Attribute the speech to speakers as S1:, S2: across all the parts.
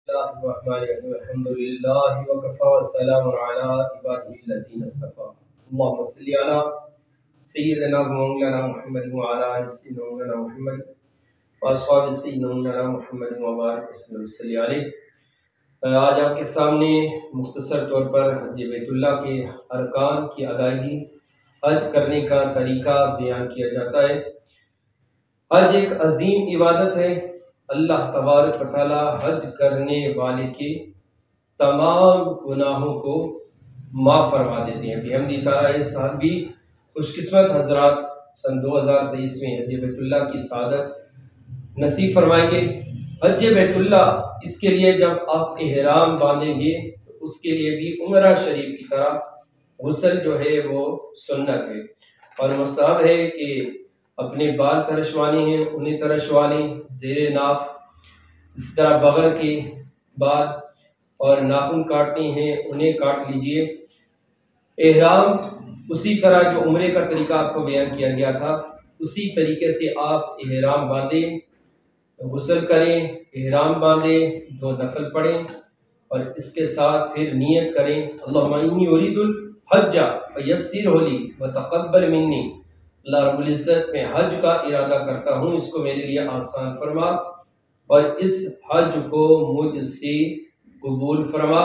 S1: الله الرحمن الرحيم الحمد لله وكفى والسلام على عباده الذين اصطفى اللهم صل على سيدنا ومولانا محمد وعلى آل سيدنا ومولانا محمد وأصحاب سيدنا ومولانا محمد وبارك وسلم علیہ۔ آج آپ کے سامنے مختصر طور پر حج بیت اللہ کے ارکان کی ادائیگی، حج کرنے کا طریقہ بیان کیا جاتا ہے۔ حج ایک عظیم عبادت ہے۔ اللہ تبارک و تعالی حج کرنے والے کے تمام گناہوں کو معاف فرما دیتے ہیں۔ بحمدہ تعالی اس سال بھی خوش قسمت حضرات سن 2023 میں حج بیت اللہ کی سعادت نصیب فرمائیں گے۔ حج بیت اللہ، اس کے لیے جب آپ احرام باندھیں گے تو اس کے لیے بھی عمرہ شریف کی طرح غسل جو ہے وہ سنت ہے، اور مستحب ہے کہ اپنے بال ترشوانے ہیں انہیں ترشوالیں، زیر ناف، اس طرح بغل کے بال اور ناخن کاٹنے ہیں انہیں کاٹ لیجئے۔ احرام اسی طرح جو عمرے کا طریقہ آپ کو بیان کیا گیا تھا اسی طریقے سے آپ احرام باندھیں، غسل کریں، احرام باندھیں، 2 نفل پڑھیں اور اس کے ساتھ پھر نیت کریں، اللہم انی ارید الحج فیسرہ لی وتقبل منی، اللہ رب العزت میں حج کا ارادہ کرتا ہوں، اس کو میرے لیے آسان فرما اور اس حج کو مجھ سے قبول فرما۔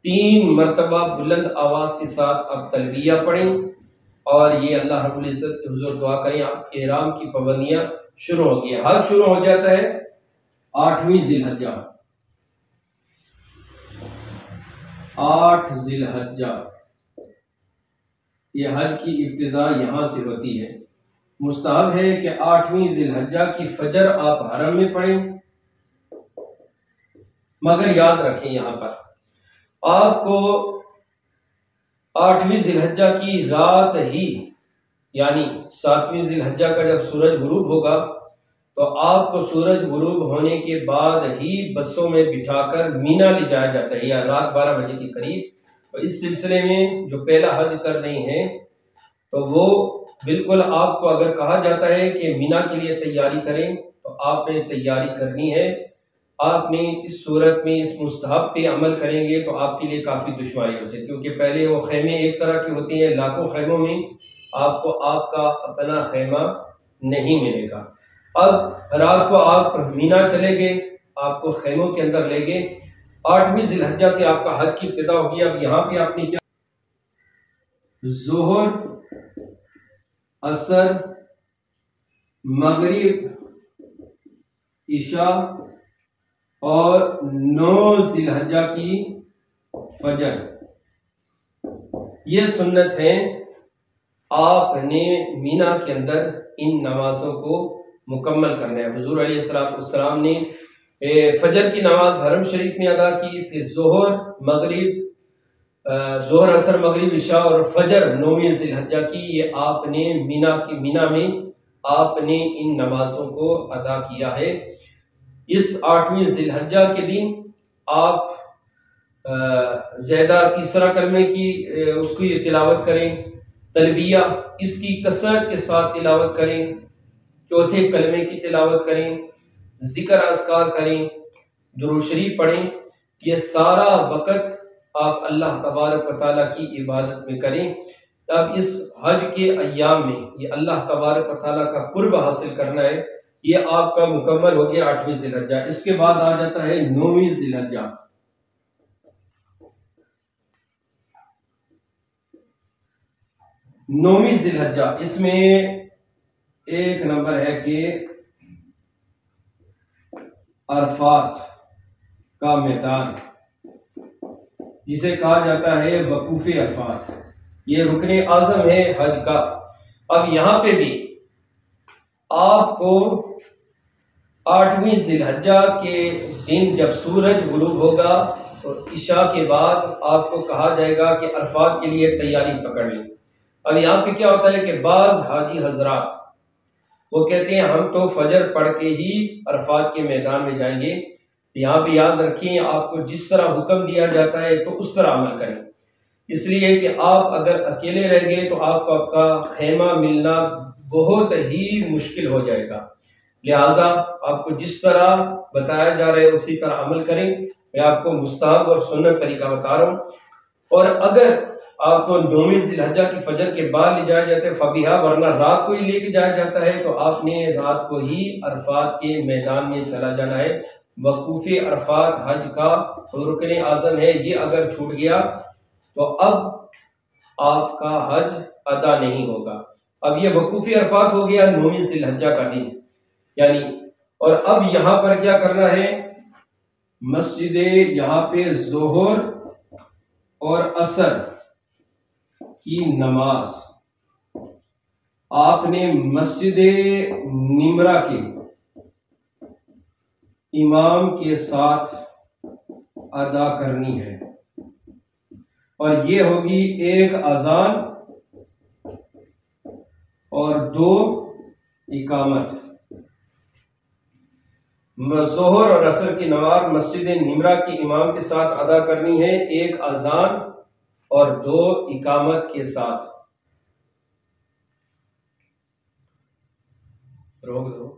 S1: 3 مرتبہ بلند آواز کے ساتھ آپ تلبیہ پڑھیں اور یہ اللہ رب العزت کے حضور دعا کریں۔ آپ احرام کی پابندیاں شروع ہو گئی، حج شروع ہو جاتا ہے 8ویں ذی الحجہ، 8 ذی الحجہ، یہ حج کی ابتدا یہاں سے ہوتی ہے۔ مستحب ہے کہ 8ویں ذی الحجہ کی فجر آپ حرم میں پڑھیں، مگر یاد رکھیں یہاں پر آپ کو 8ویں ذی الحجہ کی رات ہی، یعنی 7ویں ذی الحجہ کا جب سورج غروب ہوگا تو آپ کو سورج غروب ہونے کے بعد ہی بسوں میں بٹھا کر مینا لے جایا جاتا ہے، یا رات 12 بجے کے قریب۔ تو اس سلسلے میں جو پہلا حج کر رہے ہیں تو وہ بالکل آپ کو اگر کہا جاتا ہے کہ مینا کے لیے تیاری کریں تو آپ نے تیاری کرنی ہے۔ آپ نے اس صورت میں اس مستحب پہ عمل کریں گے تو آپ کے لیے کافی دشواری ہوتی ہے، کیونکہ پہلے وہ خیمے ایک طرح کے ہوتے ہیں، لاکھوں خیموں میں آپ کو آپ کا اپنا خیمہ نہیں ملے گا۔ اب رات کو آپ مینا چلے گئے، آپ کو خیموں کے اندر لے گئے، 8ویں ذی الحجہ سے آپ کا حج کی ابتدا ہوگی۔ اب یہاں پہ آپ نے کیا، ظہر، عصر، مغرب، عشاء اور 9 ذی الحجہ کی فجر، یہ سنت ہے۔ آپ نے مینا کے اندر ان نمازوں کو مکمل کرنا ہے۔ حضور علیہ السلام نے فجر کی نماز حرم شریف میں ادا کی، پھر ظہر، عصر، مغرب، عشاء اور فجر 9ویں ذی الحجہ کی، یہ آپ نے مینا میں آپ نے ان نمازوں کو ادا کیا ہے۔ اس 8ویں ذی الحجہ کے دن آپ زیادہ تیسرا کلمے کی اس کی تلاوت کریں، تلبیہ اس کی کثرت کے ساتھ تلاوت کریں، چوتھے کلمے کی تلاوت کریں، ذکر اذکار کریں، درود شریف پڑھیں۔ یہ سارا وقت آپ اللہ تبارک و تعالیٰ کی عبادت میں کریں۔ اب اس حج کے ایام میں یہ اللہ تبارک و تعالیٰ کا قرب حاصل کرنا ہے، یہ آپ کا مکمل ہو گیا 8ویں ذی الحجہ۔ اس کے بعد آ جاتا ہے 9ویں ذی الحجہ۔ 9ویں ذی الحجہ، اس میں ایک نمبر ہے کہ عرفات کا میدان، جسے کہا جاتا ہے وقوف عرفات، یہ رکن اعظم ہے حج کا۔ اب یہاں پہ بھی آپ کو 8ویں ذی الحجہ کے دن جب سورج غروب ہوگا تو عشاء کے بعد آپ کو کہا جائے گا کہ عرفات کے لیے تیاری پکڑ لیں۔ اب یہاں پہ کیا ہوتا ہے کہ بعض حاجی حضرات وہ کہتے ہیں ہم تو فجر پڑھ کے ہی عرفات کے میدان میں جائیں گے۔ یہاں بھی یاد رکھیں آپ کو جس طرح حکم دیا جاتا ہے تو اس طرح عمل کریں، اس لیے کہ آپ اگر اکیلے رہ گئے تو آپ کو آپ کا خیمہ ملنا بہت ہی مشکل ہو جائے گا، لہٰذا آپ کو جس طرح بتایا جا رہا ہے اسی طرح عمل کریں۔ میں آپ کو مستحب اور سنت طریقہ بتا رہا ہوں. اور اگر آپ کو 9ویں ذی الحجہ کی فجر کے بعد لے جایا جاتا ہے فبیہا، ورنہ رات کو ہی لے کے جایا جاتا ہے تو آپ نے رات کو ہی عرفات کے میدان میں چلا جانا ہے. وقوف عرفات حج کا رکن اعظم ہے، یہ اگر چھوٹ گیا تو اب آپ کا حج ادا نہیں ہوگا. اب یہ وقوف عرفات ہو گیا 9ویں ذی الحجہ کا دن یعنی. اور اب یہاں پر کیا کرنا ہے، مسجد یہاں پہ ظہر اور عصر کی نماز آپ نے مسجد نمرہ کے امام کے ساتھ ادا کرنی ہے، اور یہ ہوگی 1 اذان اور 2 اقامت. ظہر اور عصر کی نماز مسجد نمرہ کے امام کے ساتھ ادا کرنی ہے، 1 اذان اور 2 اقامت کے ساتھ. روک دو.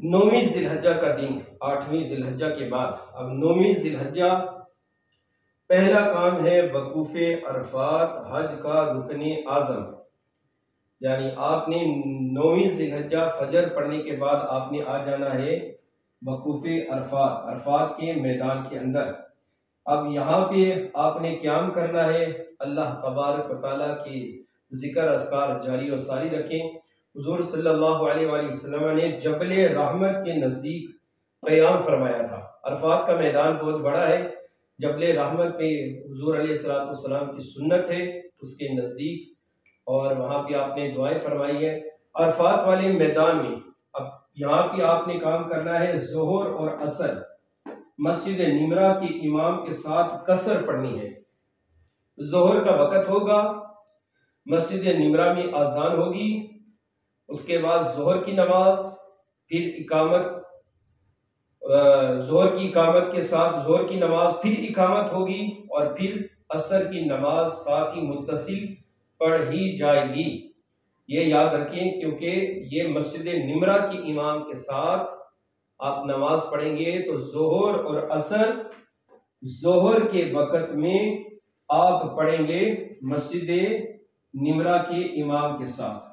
S1: 9ویں ذی الحجہ کا دن 8ویں ذی الحجہ کے بعد. اب 9ویں ذی الحجہ پہلا کام ہے وقوف عرفات حج کا رکن اعظم، یعنی آپ نے 9ویں ذی الحجہ فجر پڑھنے کے بعد آپ نے آ جانا ہے وقوف عرفات، عرفات کے میدان کے اندر. اب یہاں پہ آپ نے قیام کرنا ہے، اللہ تبارک و تعالیٰ کی ذکر اذکار جاری و ساری رکھیں. حضور صلی اللہ علیہ وآلہ وسلم نے جبل رحمت کے نزدیک قیام فرمایا تھا. عرفات کا میدان بہت بڑا ہے، جبل رحمت پہ حضور علیہ السلام کی سنت ہے اس کے نزدیک، اور وہاں پہ آپ نے دعائیں فرمائی ہے. عرفات والے میدان میں اب یہاں پہ آپ نے کام کرنا ہے، ظہر اور عصر مسجد نمرہ کے امام کے ساتھ قصر پڑھنی ہے. ظہر کا وقت ہوگا، مسجد نمرہ میں اذان ہوگی، اس کے بعد ظہر کی نماز، پھر اقامت، ظہر کی اقامت کے ساتھ ظہر کی نماز، پھر اقامت ہوگی، اور پھر عصر کی نماز ساتھ ہی متصل پڑھی جائے گی. یہ یاد رکھیں کیونکہ یہ مسجد نمرہ کی امام کے ساتھ آپ نماز پڑھیں گے تو ظہر اور عصر ظہر کے وقت میں آپ پڑھیں گے مسجد نمرہ کے امام کے ساتھ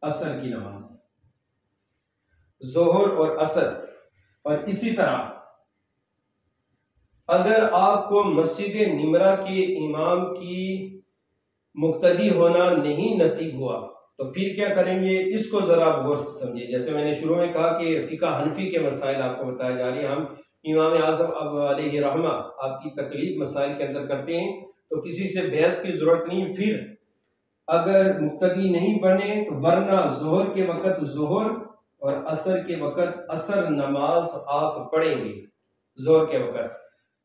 S1: عصر کی نماز، ظہر اور عصر. اور اسی طرح اگر آپ کو مسجد نمرہ کے امام کی مقتدی ہونا نہیں نصیب ہوا تو پھر کیا کریں گے، اس کو ذرا غور سے سمجھیں. جیسے میں نے شروع میں کہا کہ فقہ حنفی کے مسائل آپ کو بتائے جا رہے ہیں، ہم امام اعظم اب علیہ رحمہ آپ کی تقلید مسائل کے اندر کرتے ہیں تو کسی سے بحث کی ضرورت نہیں. پھر اگر مقتدی نہیں بنے تو ورنہ ظہر کے وقت ظہر اور عصر کے وقت عصر نماز آپ پڑھیں گے. ظہر کے وقت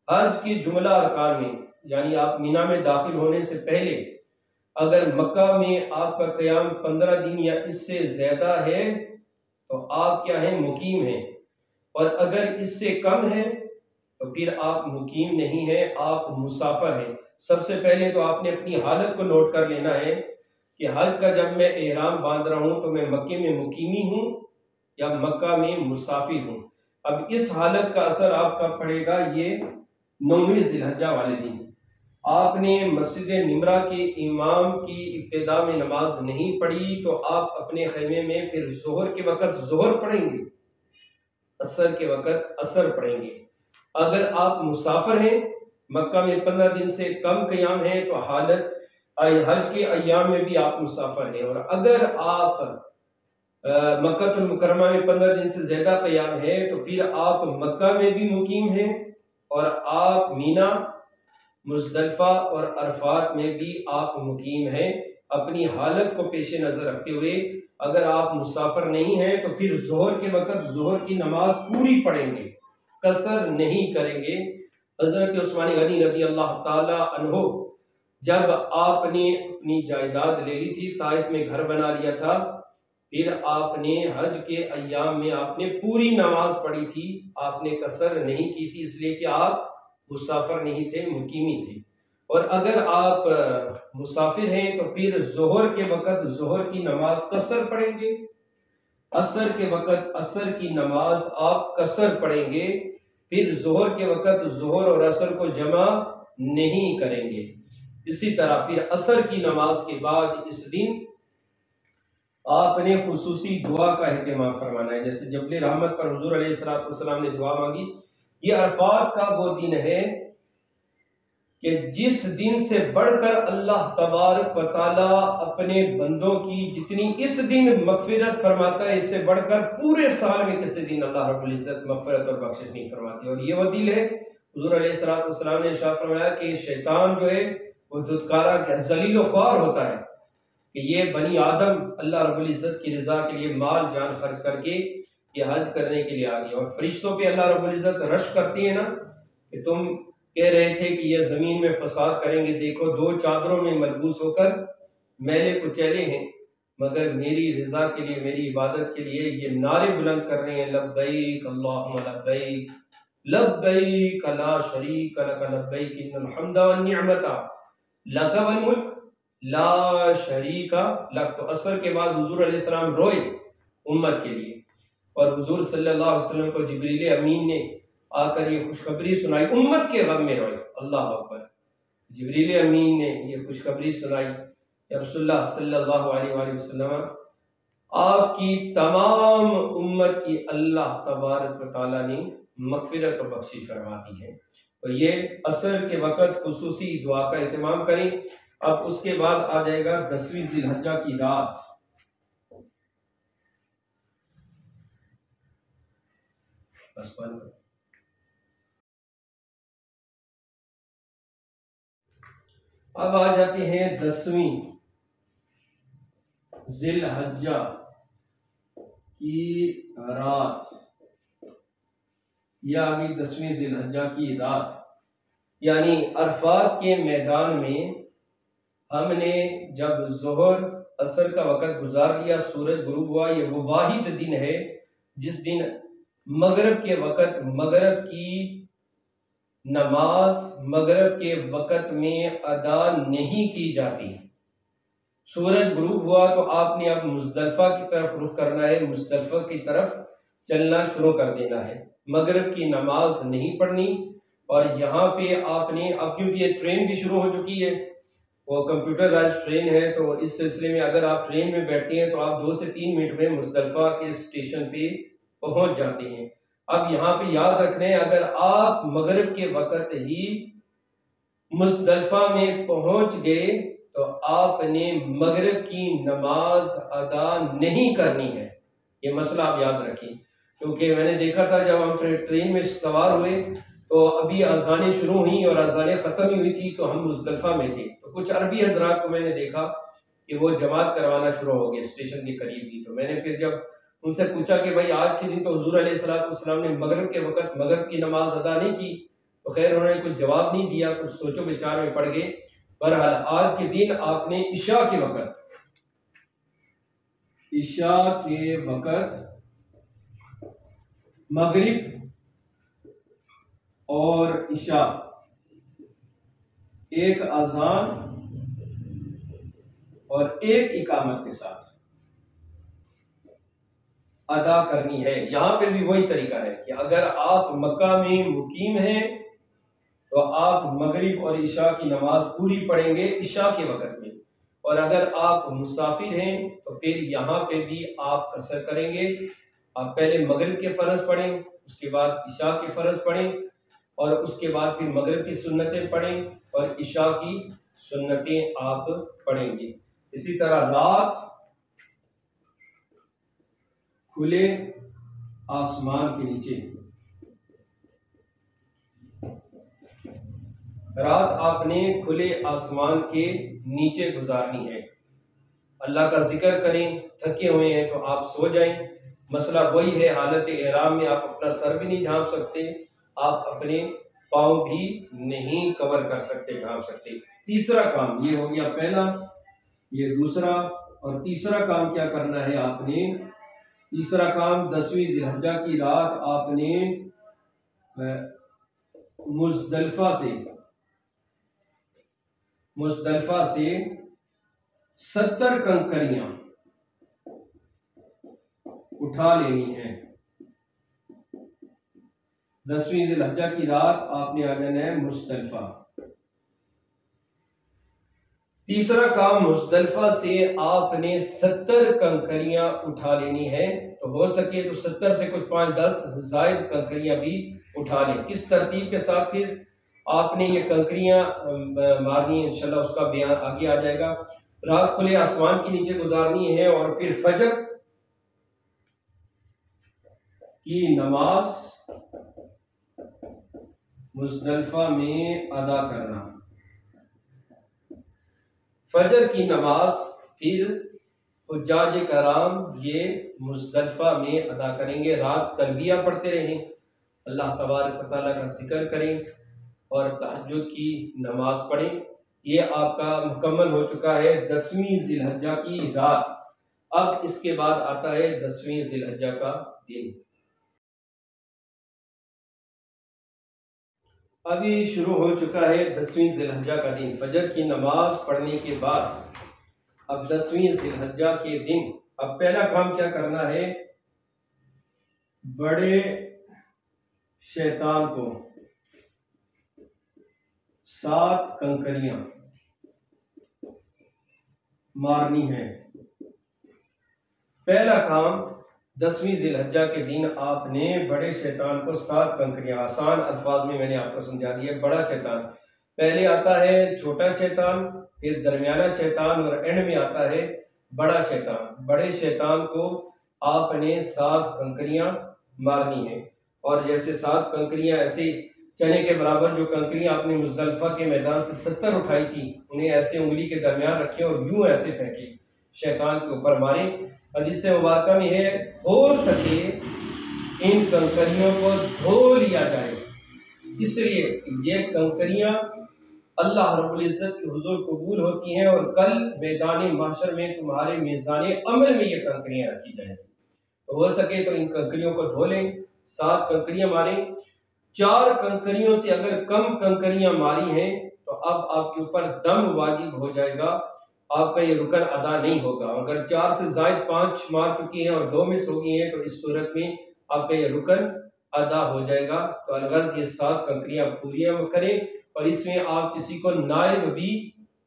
S1: حج کی جملہ ارکان میں یعنی آپ مینا میں داخل ہونے سے پہلے اگر مکہ میں آپ کا قیام 15 دن یا اس سے زیادہ ہے تو آپ کیا ہیں، مقیم ہیں، اور اگر اس سے کم ہے تو پھر آپ مقیم نہیں ہیں، آپ مسافر ہیں. سب سے پہلے تو آپ نے اپنی حالت کو نوٹ کر لینا ہے کہ حج کا جب میں احرام باندھ رہا ہوں تو میں مکے میں مقیمی ہوں یا مکہ میں مسافر ہوں. اب اس حالت کا اثر آپ کا پڑے گا یہ 9ویں ذی الحجہ والے دن. آپ نے مسجد نمرہ کے امام کی ابتدا میں نماز نہیں پڑھی تو آپ اپنے خیمے میں پھر ظہر کے وقت ظہر پڑھیں گے، عصر کے وقت عصر پڑھیں گے. اگر آپ مسافر ہیں، مکہ میں 15 دن سے کم قیام ہے تو حالت حج کے ایام میں بھی آپ مسافر ہیں. اور اگر آپ مکہ المکرمہ میں 15 دن سے زیادہ قیام ہے تو پھر آپ مکہ میں بھی مقیم ہیں، اور آپ مینا، مزدلفہ اور عرفات میں بھی آپ مقیم ہیں. اپنی حالت کو پیش نظر رکھتے ہوئے اگر آپ مسافر نہیں ہیں تو پھر ظہر کے وقت ظہر کی نماز پوری پڑھیں گے، قصر نہیں کریں گے. حضرت عثمان غنی رضی اللہ تعالی عنہ جب آپ نے اپنی جائیداد لے لی تھی، طائف میں گھر بنا لیا تھا، پھر آپ نے حج کے ایام میں آپ نے پوری نماز پڑھی تھی، آپ نے قصر نہیں کی تھی، اس لیے کہ آپ مسافر نہیں تھے، مقیمی تھے. اور اگر آپ مسافر ہیں تو پھر ظہر کے وقت ظہر کی نماز قصر پڑھیں گے، عصر کے وقت عصر کی نماز آپ قصر پڑھیں گے، پھر ظہر کے وقت ظہر اور عصر کو جمع نہیں کریں گے۔ اسی طرح پھر عصر کی نماز کے بعد اس دن آپ نے خصوصی دعا کا اہتمام فرمانا ہے، جیسے جبل رحمت پر حضور علیہ السلام نے دعا مانگی۔ یہ عرفات کا وہ دن ہے کہ جس دن سے بڑھ کر اللہ تبارک و تعالی اپنے بندوں کی جتنی اس دن مغفرت فرماتا ہے، اس سے بڑھ کر پورے سال میں کسی دن اللہ رب العزت مغفرت اور بخشش نہیں فرماتی۔ اور یہ وہ دن ہے، حضور علیہ السلام نے ارشاد فرمایا کہ شیطان جو ہے وہ دھتکارا ذلیل و خوار ہوتا ہے کہ یہ بنی آدم اللہ رب العزت کی رضا کے لیے مال جان خرچ کر کے یہ حج کرنے کے لیے آگے، اور فرشتوں پہ اللہ رب العزت رشک کرتی ہے نا کہ تم کہہ رہے تھے کہ یہ زمین میں فساد کریں گے، دیکھو دو چادروں میں ملبوس ہو کر میلے کچیلے ہیں، مگر میری رضا کے لیے میری عبادت کے لیے یہ نعرے بلند کر رہے ہیں، لبیک اللہم لبیک لبیک لا شریک لک لبیک ان الحمد والنعمت لک والملک لا شریک لک۔ تو عصر کے بعد حضور علیہ السلام روئے امت کے لیے، اور حضور صلی اللہ علیہ وسلم کو جبریل امین نے آ کر یہ خوشخبری سنائی، امت کے غم میں روئے۔ اللہ اکبر، جبریل امین نے یہ خوشخبری سنائی یا رسول اللہ صلی اللہ علیہ وآلہ وسلم آپ کی تمام امت کی اللہ تبارک و تعالیٰ نے مغفرت و بخشش فرما دی ہے۔ تو یہ عصر کے وقت خصوصی دعا کا اہتمام کریں۔ اب اس کے بعد آ جائے گا 10ویں ذی الحجہ کی رات۔ اب آ جاتے ہیں 10ویں ذی الحجہ کی رات، یا ابھی 10ویں ذی الحجہ کی رات، یعنی عرفات کے میدان میں ہم نے جب ظہر عصر کا وقت گزار لیا، سورج غروب ہوا، یہ وہ واحد دن ہے جس دن مغرب کے وقت مغرب کی نماز مغرب کے وقت میں ادا نہیں کی جاتی۔ سورج غروب ہوا تو آپ نے اب مزدلفہ کی طرف رخ کرنا ہے، مزدلفہ کی طرف چلنا شروع کر دینا ہے، مغرب کی نماز نہیں پڑھنی۔ اور یہاں پہ آپ نے اب کیونکہ یہ ٹرین بھی شروع ہو چکی ہے، وہ کمپیوٹرائز ٹرین ہے، تو اس سلسلے میں اگر آپ ٹرین میں بیٹھتے ہیں تو آپ 2 سے 3 منٹ میں مزدلفہ کے اسٹیشن پہ پہنچ جاتے ہیں۔ اب یہاں پہ یاد رکھنے، اگر آپ مغرب کے وقت ہی مزدلفہ میں پہنچ گئے تو آپ نے مغرب کی نماز ادا نہیں کرنی ہے، یہ مسئلہ آپ یاد رکھیں۔ کیونکہ میں نے دیکھا تھا جب ہم ٹرین میں سوار ہوئے تو ابھی اذانیں شروع ہوئیں اور اذانیں ختم ہی ہوئی تھی تو ہم مزدلفہ میں تھے، تو کچھ عربی حضرات کو میں نے دیکھا کہ وہ جماعت کروانا شروع ہو گئے اسٹیشن کے قریب ہی۔ تو میں نے پھر جب ان سے پوچھا کہ بھائی آج کے دن تو حضور علیہ السلام نے مغرب کے وقت مغرب کی نماز ادا نہیں کی، تو خیر انہوں نے کچھ جواب نہیں دیا، کچھ سوچو بچار میں پڑ گئے۔ بہرحال آج کے دن آپ نے عشاء کے وقت مغرب اور عشاء ایک اذان اور ایک اقامت کے ساتھ ادا کرنی ہے۔ یہاں پہ بھی وہی طریقہ ہے کہ اگر آپ مکہ میں مقیم ہیں تو آپ مغرب اور عشاء کی نماز پوری پڑھیں گے عشاء کے وقت میں، اور اگر آپ مسافر ہیں تو پھر یہاں پہ بھی آپ قصر کریں گے۔ آپ پہلے مغرب کے فرض پڑھیں، اس کے بعد عشاء کے فرض پڑھیں، اور اس کے بعد پھر مغرب کی سنتیں پڑھیں اور عشاء کی سنتیں آپ پڑھیں گے۔ اسی طرح رات کھلے آسمان کے نیچے، رات آپ نے کھلے آسمان کے نیچے گزارنی ہے۔ اللہ کا ذکر کریں، تھکے ہوئے ہیں تو آپ سو جائیں۔ مسئلہ وہی ہے، حالت احرام میں آپ اپنا سر بھی نہیں ڈھانپ سکتے، آپ اپنے پاؤں بھی نہیں کور کر سکتے، ڈھانپ سکتے۔ تیسرا کام یہ ہو گیا پہلا، یہ دوسرا، اور تیسرا کام کیا کرنا ہے آپ نے؟ تیسرا کام 10ویں ذی الحجہ کی رات آپ نے مزدلفہ سے 70 کنکریاں اٹھا لینی ہے۔ 10ویں ذی الحجہ کی رات آپ نے آ جانا ہے مزدلفہ۔ تیسرا کام، مزدلفہ سے آپ نے 70 کنکریاں اٹھا لینی ہے، تو ہو سکے تو 70 سے کچھ 5-10 زائد کنکریاں بھی اٹھا لیں۔ کس ترتیب کے ساتھ پھر آپ نے یہ کنکریاں مارنی ہے، انشاءاللہ اس کا بیان آگے آ جائے گا۔ رات کھلے آسمان کے نیچے گزارنی ہے، اور پھر فجر کی نماز مزدلفہ میں ادا کرنا۔ فجر کی نماز پھر حجاج کرام یہ مزدلفہ میں ادا کریں گے۔ رات تلبیہ پڑھتے رہیں، اللہ تبارک و تعالیٰ کا ذکر کریں اور تہجد کی نماز پڑھیں۔ یہ آپ کا مکمل ہو چکا ہے 10ویں ذی الحجہ کی رات۔ اب اس کے بعد آتا ہے 10ویں ذی الحجہ کا دن۔ ابھی شروع ہو چکا ہے 10ویں ذی الحجہ کا دن۔ فجر کی نماز پڑھنے کے بعد اب 10ویں ذی الحجہ کے دن اب پہلا کام کیا کرنا ہے؟ بڑے شیطان کو 7 کنکریاں مارنی ہے۔ پہلا کام 10ویں ذی الحجہ کے دن آپ نے بڑے شیطان کو 7 کنکریاں، آسان الفاظ میں نے آپ کو سمجھا دیا۔ بڑا شیطان پہلے آتا ہے، چھوٹا شیطان، پھر درمیانہ شیطان، اور اینڈ میں آتا ہے بڑا شیطان۔ بڑے شیطان کو آپ نے 7 کنکریاں مارنی ہے، اور جیسے 7 کنکریاں ایسے چنے کے برابر جو کنکریاں آپ نے مزدلفہ کے میدان سے 70 اٹھائی تھی، انہیں ایسے انگلی کے درمیان رکھیں اور یوں ایسے پھینکیں، شیطان کے اوپر ماریں۔ حدیث مبارکہ میں ہے ہو سکے ان کنکریوں کو دھو لیا جائے، اس لیے یہ کنکریاں اللہ رب العزت کے حضور قبول ہوتی ہیں، اور کل میدان محشر میں تمہارے میزان عمل میں یہ کنکریاں رکھی جائیں گی۔ تو ہو سکے تو ان کنکریوں کو دھو لیں، 7 کنکریاں ماریں۔ 4 کنکریوں سے اگر کم کنکریاں ماری ہیں تو اب آپ کے اوپر دم واجب ہو جائے گا، آپ کا یہ رکن ادا نہیں ہوگا۔ اگر 4 سے زائد 5 مار چکی ہیں اور 2 مس ہو گئی ہیں تو اس صورت میں آپ کا یہ رکن ادا ہو جائے گا۔ تو الغرض یہ 7 کنکریاں پوریاں کریں، اور اس میں آپ کسی کو نائب بھی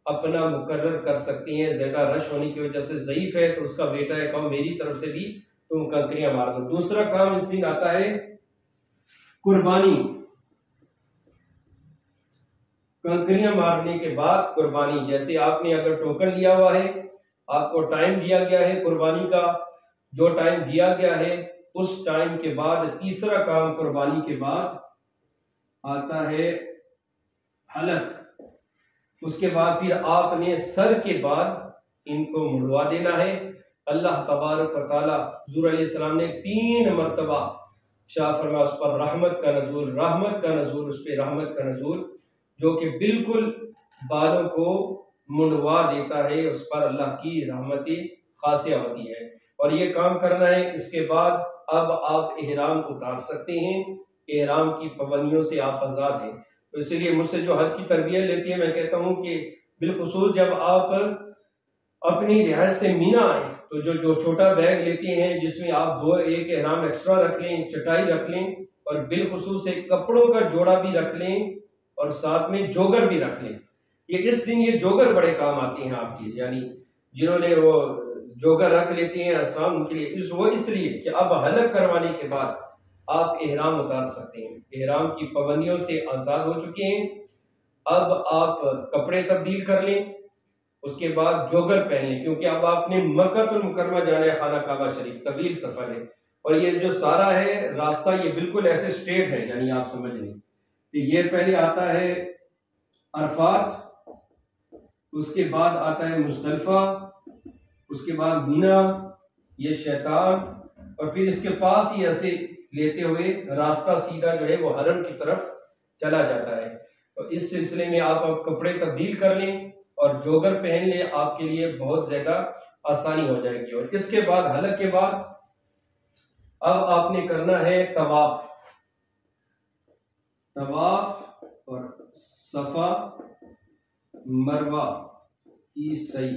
S1: اپنا مقرر کر سکتے ہیں۔ زیادہ رش ہونے کی وجہ سے ضعیف ہے تو اس کا بیٹا ہے، کہو میری طرف سے بھی تم کنکریاں مار دو۔ دوسرا کام اس دن آتا ہے قربانی۔ کنکریاں مارنے کے بعد قربانی، جیسے آپ نے اگر ٹوکن لیا ہوا ہے، آپ کو ٹائم دیا گیا ہے قربانی کا، جو ٹائم دیا گیا ہے اس ٹائم کے بعد تیسرا کام قربانی کے بعد آتا ہے حلق۔ اس کے بعد پھر آپ نے سر کے بعد ان کو مڑوا دینا ہے۔ اللہ تبارک و تعالی حضور علیہ السلام نے 3 مرتبہ شاہ فرما اس پر رحمت کا نزول، رحمت کا نزول، اس پہ رحمت کا نزول، جو کہ بالکل بالوں کو منڈوا دیتا ہے، اس پر اللہ کی رحمت خاصیہ ہوتی ہے۔ اور یہ کام کرنا ہے۔ اس کے بعد اب آپ احرام اتار سکتے ہیں، احرام کی پابندیوں سے آپ آزاد ہیں۔ تو اسی لیے مجھ سے جو حج کی تربیت لیتی ہے، میں کہتا ہوں کہ بالخصوص جب آپ اپنی رہائش سے مینا آئیں تو جو چھوٹا بیگ لیتے ہیں جس میں آپ 1 احرام ایکسٹرا رکھ لیں، چٹائی رکھ لیں، اور بالخصوص ایک کپڑوں کا جوڑا بھی رکھ لیں، اور ساتھ میں جوگر بھی رکھ لیں۔ یہ اس دن یہ جوگر بڑے کام آتے ہیں آپ کے، یعنی جنہوں نے وہ جوگر رکھ لیتے ہیں آسان ان کے لیے، اس لیے کہ اب حلق کروانے کے بعد آپ احرام اتار سکتے ہیں، احرام کی پابندیوں سے آزاد ہو چکے ہیں۔ اب آپ کپڑے تبدیل کر لیں، اس کے بعد جوگر پہن لیں، کیونکہ اب آپ نے مکہ المکرمہ جانا ہے، خانہ کعبہ شریف، طویل سفر ہے، اور یہ جو سارا ہے راستہ یہ بالکل ایسے سٹریٹ ہے، یعنی آپ سمجھ لیں کہ یہ پہلے آتا ہے عرفات، اس کے بعد آتا ہے مزدلفہ، اس کے بعد مینا، یہ شیطان، اور پھر اس کے پاس ہی ایسے لیتے ہوئے راستہ سیدھا جو ہے وہ حرم کی طرف چلا جاتا ہے۔ تو اس سلسلے میں آپ کپڑے تبدیل کر لیں اور جوگر پہن لیں، آپ کے لیے بہت زیادہ آسانی ہو جائے گی۔ اور اس کے بعد حلق کے بعد اب آپ نے کرنا ہے طواف، اور صفا مروہ کی سعی،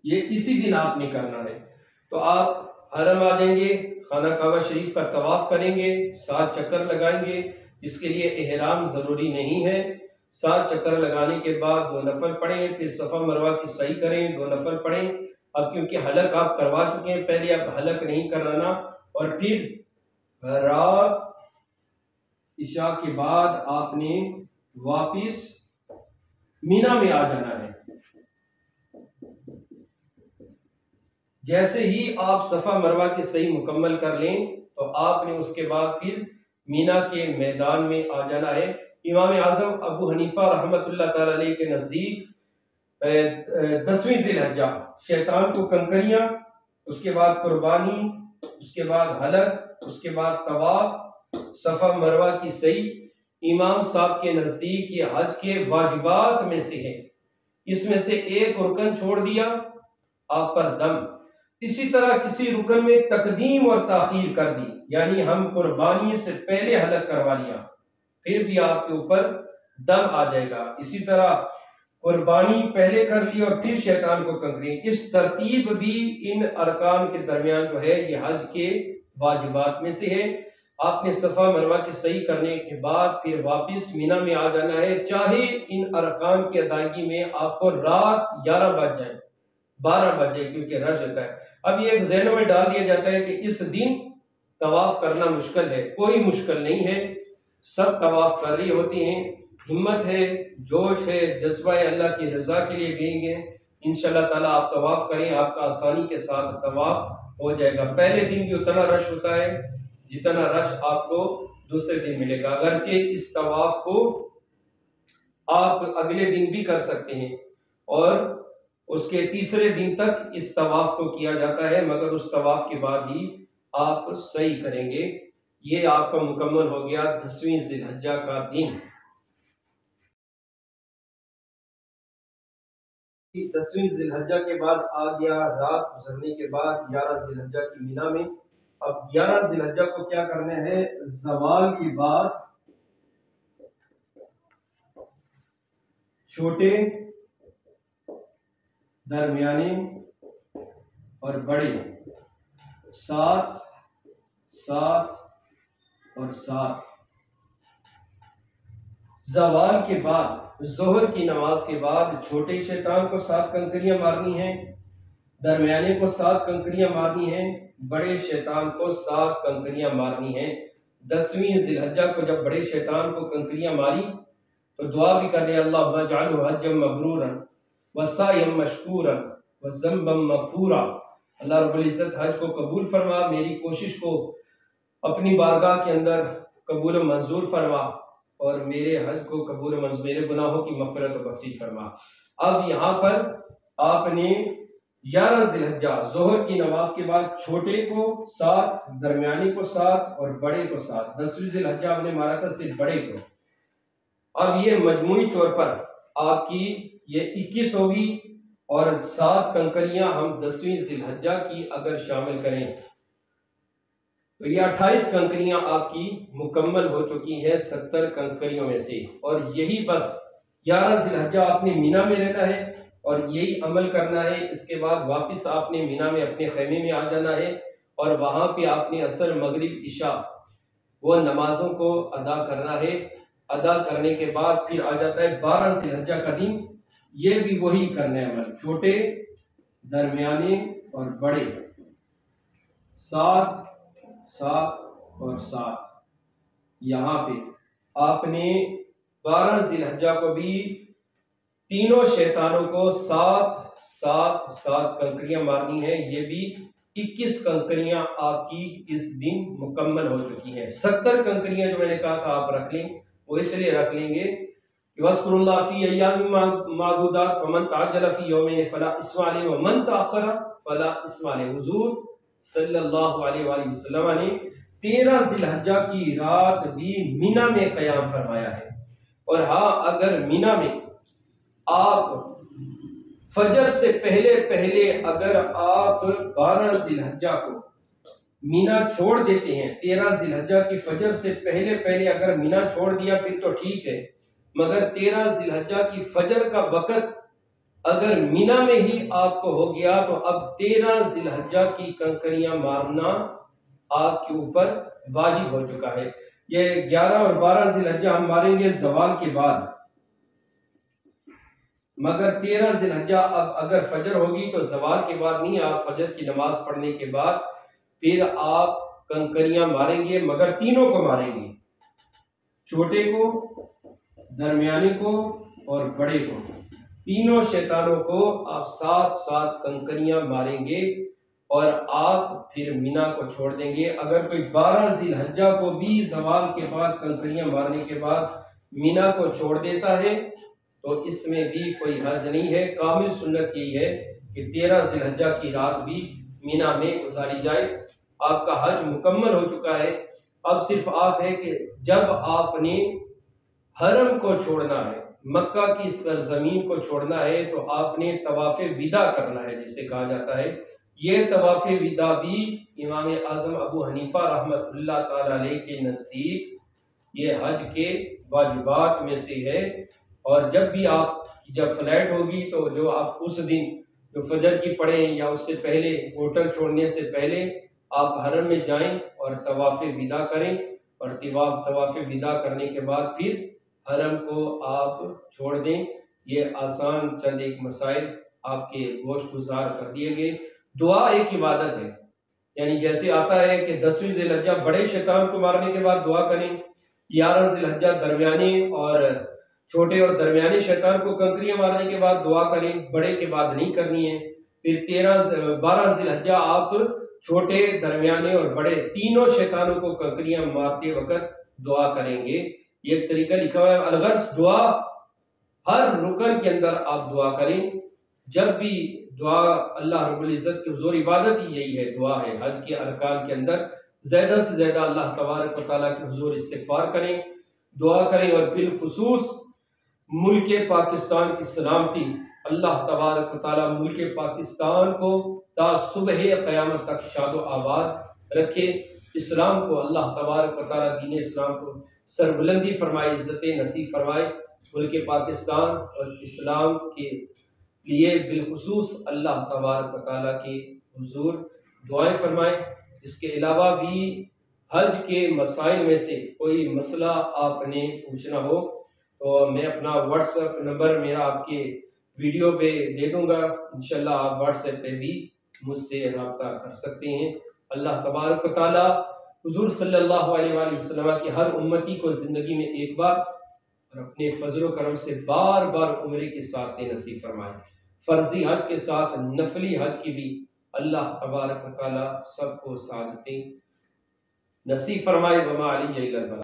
S1: یہ اسی دن آپ نے کرنا ہے۔ تو آپ حرم آ جائیں گے، خانہ کعبہ شریف کا طواف کریں گے، 7 چکر لگائیں گے، اس کے لیے احرام ضروری نہیں ہے۔ 7 چکر لگانے کے بعد 2 نفل پڑھیں، پھر صفا مروہ کی سعی کریں، 2 نفل پڑھیں۔ اب کیونکہ حلق آپ کروا چکے ہیں پہلے، اب حلق نہیں کرانا، اور پھر رات عشاء کے بعد آپ نے واپس مینا میں آ جانا ہے۔ جیسے ہی آپ صفا مروہ کی صحیح مکمل کر لیں تو آپ نے اس کے بعد پھر مینا کے میدان میں آ جانا ہے۔ امام اعظم ابو حنیفہ رحمۃ اللہ تعالی علیہ کے نزدیک 10ویں ذی الحجہ شیطان کو کنکریاں، اس کے بعد قربانی، اس کے بعد حلق، اس کے بعد طواف، صفا مروہ کی صحیح، امام صاحب کے نزدیک یہ حج کے واجبات میں سے ہے۔ اس میں سے ایک رکن چھوڑ دیا آپ پر دم، اسی طرح کسی رکن میں تقدیم اور تاخیر کر دی، یعنی ہم قربانی سے پہلے حلق کروا لیا پھر بھی آپ کے اوپر دم آ جائے گا، اسی طرح قربانی پہلے کر لی اور پھر شیطان کو کنکری، اس ترتیب بھی ان ارکان کے درمیان جو ہے یہ حج کے واجبات میں سے ہے۔ آپ نے صفا مروہ کی صحیح کرنے کے بعد پھر واپس مینا میں آ جانا ہے، چاہے ان ارکان کی ادائیگی میں آپ کو رات 11 بج جائے، 12 بج جائے، کیونکہ رش ہوتا ہے۔ اب یہ ایک ذہنوں میں ڈال دیا جاتا ہے کہ اس دن طواف کرنا مشکل ہے، کوئی مشکل نہیں ہے، سب طواف کر رہی ہوتی ہیں، ہمت ہے، جوش ہے، جذبہ ہے، اللہ کی رضا کے لیے گئیں گے، انشاءاللہ تعالیٰ آپ طواف کریں، آپ کا آسانی کے ساتھ طواف ہو جائے گا۔ پہلے دن بھی اتنا رش ہوتا ہے جتنا رش آپ کو دوسرے دن ملے گا، اگرچہ اس طواف کو آپ اگلے دن بھی کر سکتے ہیں اور اس کے تیسرے دن تک اس طواف کو کیا جاتا ہے، مگر اس طواف کے بعد ہی آپ صحیح کریں گے۔ یہ آپ کا مکمل ہو گیا 10ویں ذی الحجہ کا دن۔ 10ویں ذی الحجہ کے بعد آ گیا رات گزرنے کے بعد 11 ذی الحجہ کی مینا میں۔ اب 11 ذی الحجہ کو کیا کرنا ہے؟ زوال کے بعد چھوٹے، درمیانے اور بڑے 7 7 اور 7 زوال کے بعد ظہر کی نماز کے بعد چھوٹے شیطان کو 7 کنکریاں مارنی ہیں، درمیانے کو 7 کنکریاں مارنی ہیں، بڑے شیطان کو 7 کنکریاں مارنی ہیں۔ 10ویں ذی الحجہ کو جب بڑے شیطان کو کنکریاں ماری تو دعا بھی کرنے، اللہم اجعلہ حجا مبرورا وسعیا مشکورا وذنبا مغفورا، اللہ رب العزت حج کو قبول فرما، میری کوشش کو اپنی بارگاہ کے اندر قبول و منظور فرما، اور میرے حج کو قبول و منظور، میرے گناہوں کی مغفرت و بخشش فرما۔ اب یہاں پر آپ نے 11 ذی الحجہ ظہر کی نماز کے بعد چھوٹے کو 7، درمیانے کو 7 اور بڑے کو 7، 10ویں ذی الحجہ آپ نے مارا تھا صرف بڑے کو۔ اب یہ مجموعی طور پر آپ کی یہ 21 ہوگی، اور 7 کنکریاں ہم 10ویں ذی الحجہ کی اگر شامل کریں تو یہ 28 کنکریاں آپ کی مکمل ہو چکی ہیں 70 کنکریوں میں سے، اور یہی بس 11 ذی الحجہ آپ نے مینا میں رہنا ہے اور یہی عمل کرنا ہے۔ اس کے بعد واپس آپ نے مینا میں اپنے خیمے میں آ جانا ہے، اور وہاں پہ آپ نے عصر، مغرب، عشاء وہ نمازوں کو ادا کرنا ہے۔ ادا کرنے کے بعد پھر آ جاتا ہے 12 ذی الحجہ کا دن، یہ بھی وہی کرنا ہے عمل، چھوٹے، درمیانے اور بڑے 7 7 اور 7۔ یہاں پہ آپ نے 12 ذی الحجہ کو بھی تینوں شیطانوں کو 7 7 7 کنکریاں مارنی ہیں، یہ بھی 21 کنکریاں آپ کی اس دن مکمل ہو چکی ہیں۔ 70 کنکریاں جو میں نے کہا تھا آپ رکھ لیں، وہ اس لیے رکھ لیں گے وَاذْكُرُوا اللَّهَ فِي أَيَّامٍ مَّعْدُودَاتٍ فَمَن تَعَجَّلَ فِي يَوْمَيْنِ فَلَا إِثْمَ عَلَيْهِ وَمَن تَأَخَّرَ فَلَا إِثْمَ عَلَيْهِ۔ حضور صلی اللہ علیہ وآلہ وسلم نے 13 ذی الحجہ کی رات بھی مینا میں قیام فرمایا ہے، اور ہاں اگر مینا میں آپ فجر سے پہلے اگر آپ 12 ذی الحجہ کو مینا چھوڑ دیتے ہیں، 13 ذی الحجہ کی فجر سے پہلے اگر مینا چھوڑ دیا پھر تو ٹھیک ہے، مگر 13 ذی الحجہ کی فجر کا وقت اگر مینا میں ہی آپ کو ہو گیا تو اب 13 ذی الحجہ کی کنکریاں مارنا آپ کے اوپر واجب ہو چکا ہے۔ یہ 11 اور 12 ذی الحجہ ہم ماریں گے زوال کے بعد، مگر 13 ذی الحجہ اب اگر فجر ہوگی تو زوال کے بعد نہیں، آپ فجر کی نماز پڑھنے کے بعد پھر آپ کنکریاں ماریں گے، مگر تینوں کو ماریں گے، چھوٹے کو، درمیانے کو اور بڑے کو، تینوں شیطانوں کو آپ ساتھ ساتھ کنکریاں ماریں گے اور آپ پھر مینا کو چھوڑ دیں گے۔ اگر کوئی 12 ذی الحجہ کو بھی زوال کے بعد کنکریاں مارنے کے بعد مینا کو چھوڑ دیتا ہے تو اس میں بھی کوئی حرج نہیں ہے۔ کامل سنت یہی ہے کہ 13 ذی الحجہ کی رات بھی مینا میں گزاری جائے۔ آپ کا حج مکمل ہو چکا ہے، اب صرف آپ ہے کہ جب آپ نے حرم کو چھوڑنا ہے، مکہ کی سرزمین کو چھوڑنا ہے، تو آپ نے طواف وداع کرنا ہے جسے کہا جاتا ہے۔ یہ طواف وداع بھی امام اعظم ابو حنیفہ رحمۃ اللہ تعالی علیہ کے نزدیک یہ حج کے واجبات میں سے ہے، اور جب بھی آپ جب فلائٹ ہوگی تو جو آپ اس دن جو فجر کی پڑھیں یا اس سے پہلے ہوٹل چھوڑنے سے پہلے آپ حرم میں جائیں اور طواف وداع کریں، اور طواف وداع کرنے کے بعد پھر حرم کو آپ چھوڑ دیں۔ یہ آسان چند ایک مسائل آپ کے گوش گزار کر دیے گئے۔ دعا ایک عبادت ہے، یعنی جیسے آتا ہے کہ 10ویں ذی الحجہ بڑے شیطان کو مارنے کے بعد دعا کریں، 11 ذی الحجہ درمیانے اور چھوٹے اور درمیانے شیطان کو کنکریاں مارنے کے بعد دعا کریں، بڑے کے بعد نہیں کرنی ہے۔ پھر 12 ذی الحجہ آپ چھوٹے، درمیانے اور بڑے تینوں شیطانوں کو کنکریاں مارتے وقت دعا کریں گے۔ یہ ایک طریقہ لکھا ہوا ہے، الغرض دعا ہر رکن کے اندر آپ دعا کریں۔ جب بھی دعا اللہ رب العزت کی حضور، عبادت ہی یہی ہے، دعا ہے۔ حج کے ارکان کے اندر زیادہ سے زیادہ اللہ تبارک و تعالیٰ کے حضور استغفار کریں، دعا کریں، اور بالخصوص ملک پاکستان کی سلامتی، اللہ تبارک و تعالیٰ ملک پاکستان کو تا صبح قیامت تک شاد و آباد رکھے، اسلام کو اللہ تبارک و تعالیٰ دین اسلام کو سربلندی فرمائے، عزت نصیب فرمائے۔ ملک پاکستان اور اسلام کے لیے بالخصوص اللہ تبارک و تعالیٰ کے حضور دعائیں فرمائیں۔ اس کے علاوہ بھی حج کے مسائل میں سے کوئی مسئلہ آپ نے پوچھنا ہو تو میں اپنا واٹس ایپ نمبر میرا آپ کے ویڈیو پہ دے دوں گا، انشاءاللہ آپ واٹس ایپ پہ بھی مجھ سے رابطہ کر سکتے ہیں۔ اللہ تبارک و تعالیٰ حضور صلی اللہ علیہ وآلہ وسلم کی ہر امتی کو زندگی میں ایک بار اور اپنے فضل و کرم سے بار بار عمرے کے ساتھ نصیب فرمائے۔ فرضی حج کے ساتھ نفلی حج کی بھی اللہ تبارک و تعالیٰ سب کو سعادتیں نصیب فرمائے۔ وما علیہ الا البلاغ۔